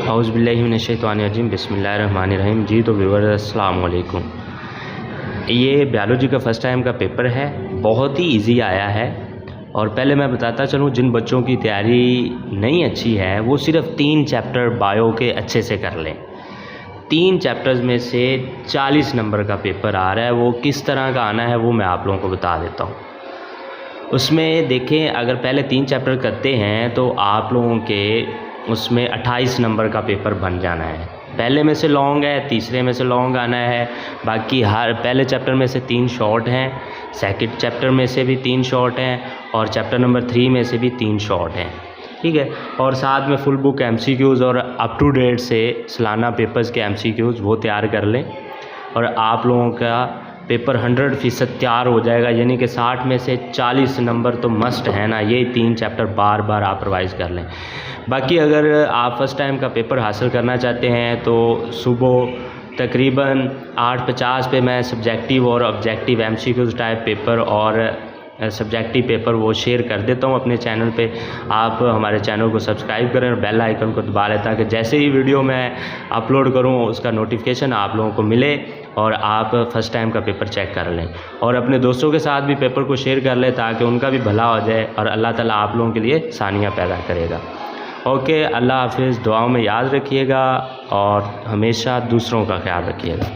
औज़ुबिल्लाहिमिनश्शैतानिर्रजीम बिस्मिल्लाहिर्रहमानिर्रहीम। जी तो व्यूअर्स अस्सलाम वालेकुम। ये बायोलॉजी का फ़र्स्ट टाइम का पेपर है, बहुत ही इजी आया है। और पहले मैं बताता चलूँ, जिन बच्चों की तैयारी नहीं अच्छी है वो सिर्फ 3 चैप्टर बायो के अच्छे से कर लें। 3 चैप्टर्स में से 40 नंबर का पेपर आ रहा है। वो किस तरह का आना है वो मैं आप लोगों को बता देता हूँ। उसमें देखें, अगर पहले 3 चैप्टर करते हैं तो आप लोगों के उसमें 28 नंबर का पेपर बन जाना है। पहले में से लॉन्ग है, तीसरे में से लॉन्ग आना है, बाकी हर पहले चैप्टर में से 3 शॉर्ट हैं, सेकंड चैप्टर में से भी 3 शॉर्ट हैं और चैप्टर नंबर 3 में से भी 3 शॉर्ट हैं। ठीक है। और साथ में फुल बुक MCQs और अप टू डेट से सालाना पेपर्स के MCQs वो तैयार कर लें और आप लोगों का पेपर 100% तैयार हो जाएगा। यानी कि 60 में से 40 नंबर तो मस्ट है ना। ये 3 चैप्टर बार बार आप रिवाइज कर लें। बाकी अगर आप फर्स्ट टाइम का पेपर हासिल करना चाहते हैं तो सुबह तकरीबन 8:50 पे मैं सब्जेक्टिव और ऑब्जेक्टिव MCQs टाइप पेपर और सब्जेक्टिव पेपर वो शेयर कर देता हूँ अपने चैनल पे। आप हमारे चैनल को सब्सक्राइब करें और बेल आइकन को दबा लें ताकि जैसे ही वीडियो मैं अपलोड करूँ उसका नोटिफिकेशन आप लोगों को मिले और आप फर्स्ट टाइम का पेपर चेक कर लें। और अपने दोस्तों के साथ भी पेपर को शेयर कर लें ताकि उनका भी भला हो जाए और अल्लाह ताला आप लोगों के लिए आसानियाँ पैदा करेगा। ओके, अल्लाह हाफिज़। दुआओं में याद रखिएगा और हमेशा दूसरों का ख्याल रखिएगा।